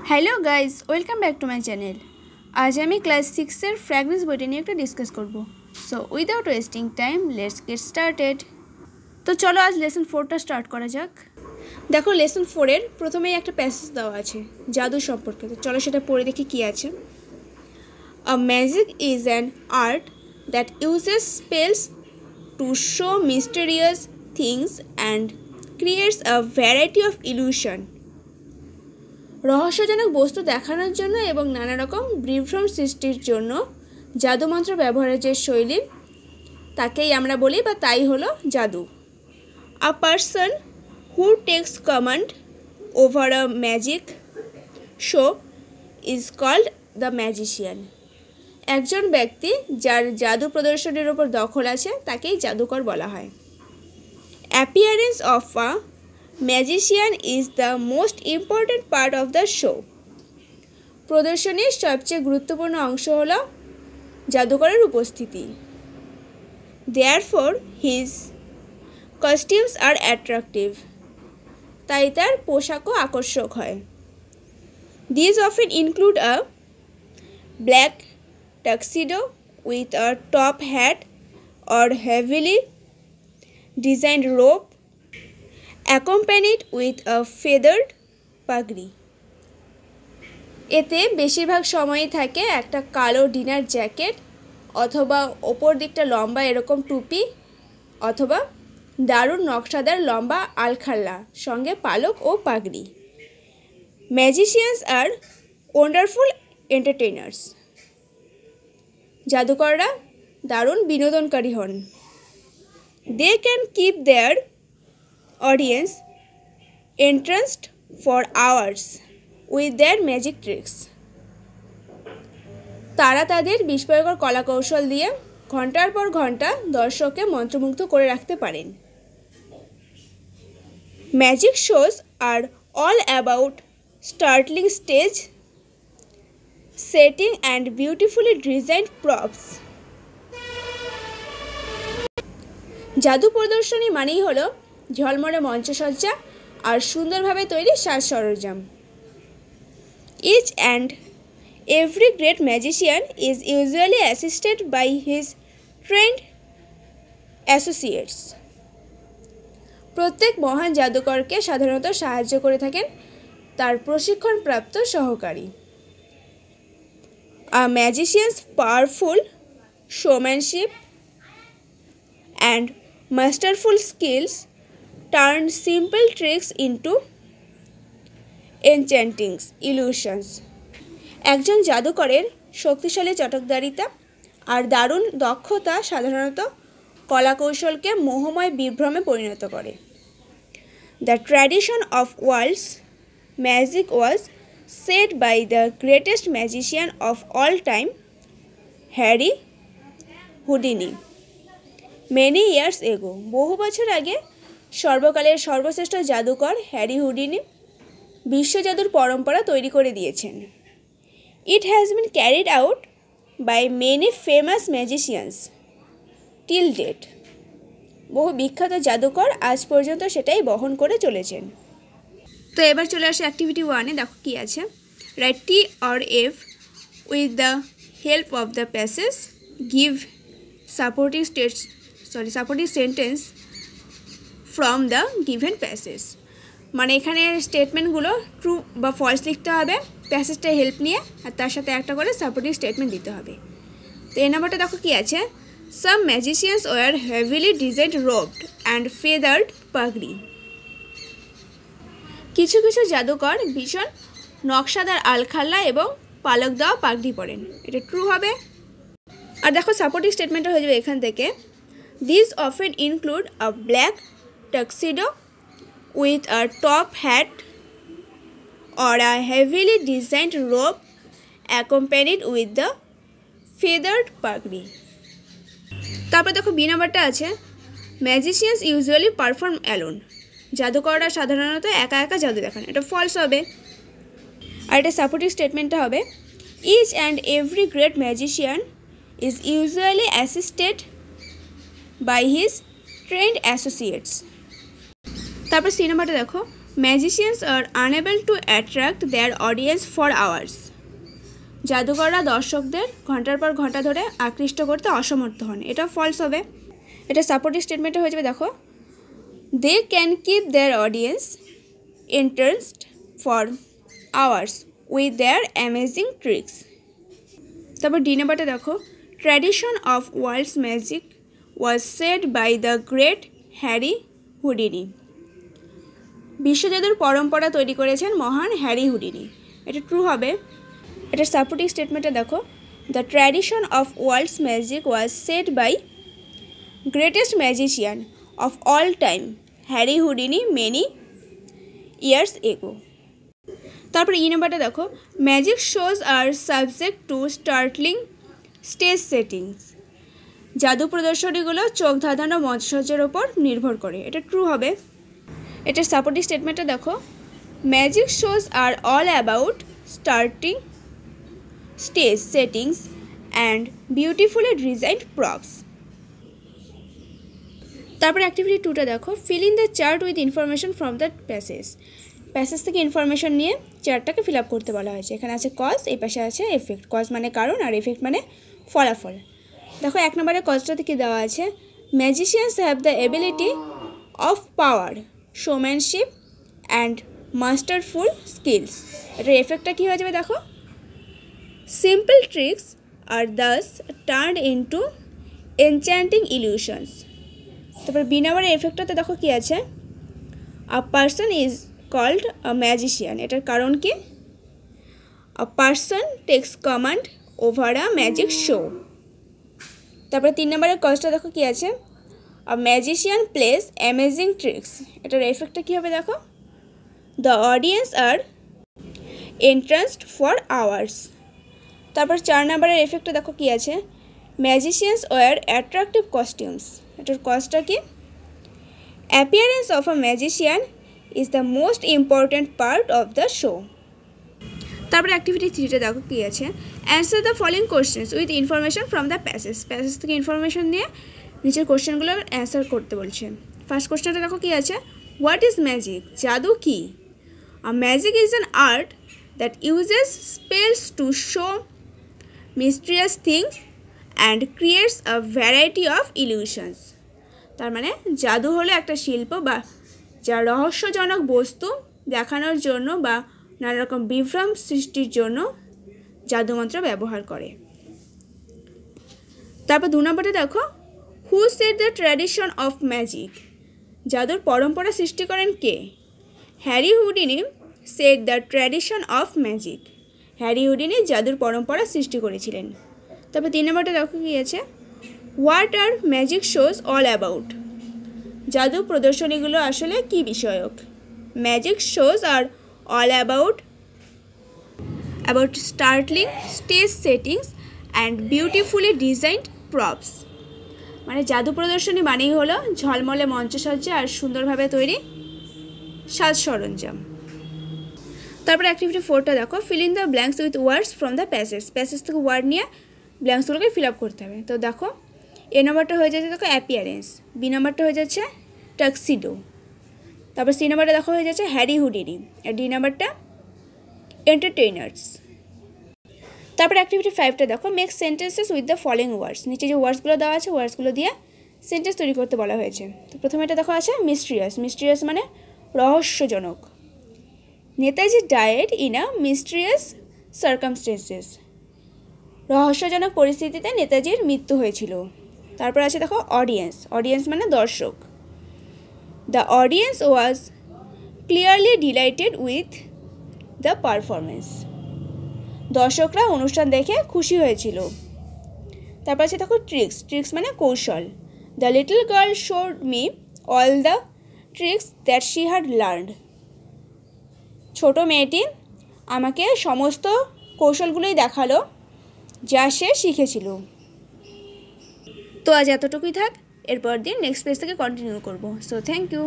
Hello guys, welcome back to my channel. আজ আমি class 6-এর fragrance বইটা নিয়ে একটা ডিসকাস করব। So without wasting time let's get started. তো চলো আজ লেসন 4টা স্টার্ট করা যাক। দেখো, লেসন 4-এর প্রথমেই একটা প্যাসেজ দেওয়া আছে জাদু সম্পর্কে। তো চলো সেটা পড়ে দেখি কী আছে। আ magic is an art that uses spells to show mysterious things and creates a variety of illusion. রহস্যজনক বস্তু দেখানোর জন্য এবং নানা রকম বিভ্রম সৃষ্টির জন্য জাদুমন্ত্র ব্যবহারের যে শৈলী তাকেই আমরা বলি বা তাই হলো জাদু। A person who takes command over a magic show is called the magician. একজন ব্যক্তি যার জাদু প্রদর্শনীর ওপর দখল আছে তাকেই জাদুকর বলা হয়। Appearance of a magician is the most important part of the show. প্রদর্শনীর সবচেয়ে গুরুত্বপূর্ণ অংশ হল জাদুকরের উপস্থিতি। Therefore his costumes are attractive. তাই তার পোশাকও আকর্ষক হয়। These often include a black tuxedo with a top hat or heavily designed robe accompanied with a feathered pagri। এতে বেশিরভাগ সময়ই থাকে একটা কালো ডিনার জ্যাকেট অথবা ওপর দিকটা লম্বা এরকম টুপি অথবা দারুণ নকশাদার লম্বা আলখাল্লা সঙ্গে পালক ও পাগড়ি। ম্যাজিশিয়ানস আর ওয়ান্ডারফুল এন্টারটেইনার্স। জাদুকররা দারুণ বিনোদনকারী হন। They can keep their audience entranced for hours with their magic tricks। তারা তাদের বিস্ময়কর কলাকৌশল দিয়ে ঘন্টার পর ঘন্টা দর্শককে মন্ত্রমুগ্ধ করে রাখতে পারেন। Magic shows are all about startling stage setting and beautifully designed props. জাদু প্রদর্শনী মানেই হলো ঝলমলে মঞ্চসজ্জা আর সুন্দরভাবে তৈরি সাজ সরঞ্জাম। Each and every great magician is usually assisted by his trained associates. প্রত্যেক মহান জাদুকরকে সাধারণত সাহায্য করে থাকেন তার প্রশিক্ষণপ্রাপ্ত সহকারী। A magician's powerful showmanship and masterful skills turn simple tricks into enchanting illusions। একজন জাদুকরের শক্তিশালী চটকদারিতা আর দারুণ দক্ষতা সাধারণত কলাকৌশলকে মোহময় বিভ্রমে পরিণত করে। The tradition of world's magic was set by the greatest magician of all time Harry Houdini many years ago. বহু বছর আগে সর্বকালের সর্বশ্রেষ্ঠ জাদুকর হ্যারি হুডিনি বিশ্বজাদুর পরম্পরা তৈরি করে দিয়েছেন। It has been carried out by many famous magicians till date. বহু বিখ্যাত জাদুকর আজ পর্যন্ত সেটাই বহন করে চলেছেন। তো এবার চলে আসে অ্যাক্টিভিটি 1-এ। দেখো কী আছে। Write tea or F with the help of the passage give supporting sentence from the given passage. মানে এখানে স্টেটমেন্টগুলো ট্রু বা ফলস লিখতে হবে প্যাসেজটা হেল্প নিয়ে, আর তার সাথে একটা করে সাপোর্টিং স্টেটমেন্ট দিতে হবে। তো এই নাম্বারটা দেখো কী আছে। Some magicians wear heavily designed robed and feathered পাগড়ি। কিছু কিছু জাদুকর ভীষণ নকশাদার আলখাল্লা এবং পালক দেওয়া পাগড়ি পরেন। এটা ট্রু হবে। আর দেখো সাপোর্টিং স্টেটমেন্টটা হয়ে যাবে এখান থেকে। This often include a black tuxedo with a top hat or a heavily designed robe accompanied with the feathered pagri। তারপর দেখো বি নাম্বারটা আছে। Magicians usually perform alone. জাদুকররা সাধারণত একা একা জাদু দেখান। এটা ফলস হবে। আর এটা সাপোর্টিভ স্টেটমেন্টটা হবে each and every great magician is usually assisted by his trained associates. তারপর সি নাম্বারটা দেখো। Magicians are unable to attract their audience for hours. জাদুকররা দর্শকদের ঘন্টার পর ঘন্টা ধরে আকৃষ্ট করতে অসমর্থ হন। এটা ফলস হবে। এটা সাপোর্টিভ স্টেটমেন্টে হয়ে যাবে। দেখো, they can keep their audience interest for hours with their amazing tricks. তারপর ডি নাম্বারটা দেখো, tradition of world's magic was said by the great Harry Houdini. বিশ্বজাদুর পরম্পরা তৈরি করেছেন মহান হ্যারি হুডিনি। এটা ট্রু হবে। এটার সাপোর্টিং স্টেটমেন্টে দেখো, the tradition of world's magic was said by greatest magician of all time Harry Houdini many years ago. তারপর ই নাম্বারটা দেখো, magic shows are subject to startling stage settings. জাদু প্রদর্শনীগুলো চোখ ধাঁধানো মঞ্চসজ্জার ওপর নির্ভর করে। এটা ট্রু হবে। এটার সাপোর্টিং স্টেটমেন্টটা দেখো, magic shows are all about starting stage settings and beautifully designed props. তারপর অ্যাক্টিভিটি 2টা দেখো, fill in the chart with information from the passage. Passage থেকে ইনফরমেশন নিয়ে চার্টটাকে ফিল আপ করতে বলা হয়েছে। এখানে আছে কজ, এই পাশে আছে এফেক্ট। কজ মানে কারণ আর এফেক্ট মানে ফলাফল। দেখো 1 নম্বরের কজটা থেকে দেওয়া আছে, magicians have the ability of power, showmanship and masterful skills. এটার এফেক্টটা কী হয়ে যাবে দেখো, simple tricks are thus turned into enchanting illusions. তারপর বি নাম্বারের এফেক্টটাতে দেখো কী আছে, a person is called a magician. এটার কারণ কি, a person takes command over a magic show. তারপরে 3 নম্বরের কজটা দেখো কী আছে, a magician plays amazing tricks. এটার এফেক্টটা কী হবে দেখো, the audience are entranced for hours. তারপর 4 নম্বরের এফেক্টটা দেখো কী আছে, ম্যাজিশিয়ানস ওয়ার অ্যাট্রাকটিভ কস্টিউমস। এটার কজটা কি, appearance of a magician is the most important part of the show. তারপরে অ্যাক্টিভিটি 3টা দেখো কী আছে, answer the following questions with information from the passage. Passage থেকে ইনফরমেশন নিয়ে নিচের কোশ্চেনগুলোর অ্যান্সার করতে বলছে। ফার্স্ট কোশ্চেনটা দেখো কী আছে, হোয়াট ইজ ম্যাজিক? জাদু কী? A magic is an art that uses spells to show mysterious things and creates a variety of illusions. তার মানে জাদু হলো একটা শিল্প বা যা রহস্যজনক বস্তু দেখানোর জন্য বা নানা রকম বিভ্রম সৃষ্টির জন্য জাদুমন্ত্র ব্যবহার করে। তারপর 2 নম্বরে দেখো, who said the tradition of magic? জাদুর পরম্পরা সৃষ্টি করেন কে? Harry Houdini said the tradition of magic. Harry Houdini জাদুর পরম্পরা সৃষ্টি করেছিলেন। তারপর 3 নম্বরটা দেখো কী আছে, what are magic shows all about? জাদু প্রদর্শনীগুলো আসলে কী বিষয়ক? Magic shows are all about startling stage settings and beautifully designed props. মানে জাদু প্রদর্শনী মানেই হলো ঝলমলে মঞ্চসজ্জা আর সুন্দরভাবে তৈরি সাজ সরঞ্জাম। তারপরে অ্যাক্টিভিটি 4টা দেখো, fill in the blanks with words from the passage. Passage থেকে ওয়ার্ড নিয়ে ব্ল্যাঙ্কসগুলোকে ফিল আপ করতে হবে। তো দেখো, এ নম্বরটা হয়ে যাচ্ছে দেখো অ্যাপিয়ারেন্স, বি নম্বরটা হয়ে যাচ্ছে টাক্সিডো, তারপর সি নাম্বারটা দেখো হয়ে যাচ্ছে হ্যারি হুডিনি, আর ডি নাম্বারটা এন্টারটেইনার্স। তারপর অ্যাক্টিভিটি 5টা দেখো, make sentences with the following ওয়ার্ডস। নিচে যে ওয়ার্ডসগুলো দেওয়া আছে ওয়ার্ডসগুলো দিয়ে সেন্টেন্স তৈরি করতে বলা হয়েছে। তো প্রথমে এটা দেখো আছে মিস্ট্রিয়াস। মিস্ট্রিয়াস মানে রহস্যজনক। Netaji died in a mysterious circumstances. রহস্যজনক পরিস্থিতিতে নেতাজির মৃত্যু হয়েছিল। তারপর আছে দেখো অডিয়েন্স। অডিয়েন্স মানে দর্শক। The audience was clearly delighted with the performance. দর্শকরা অনুষ্ঠান দেখে খুশি হয়েছিল। তারপর আছে দেখো ট্রিক্স। ট্রিক্স মানে কৌশল। The little girl showed me all the tricks that she had learned. ছোটো মেয়েটি আমাকে সমস্ত কৌশলগুলোই দেখালো যা সে শিখেছিল। তো আজ এতটুকুই থাক, এরপর দিন নেক্সট পেজ থেকে কন্টিনিউ করব। So thank you.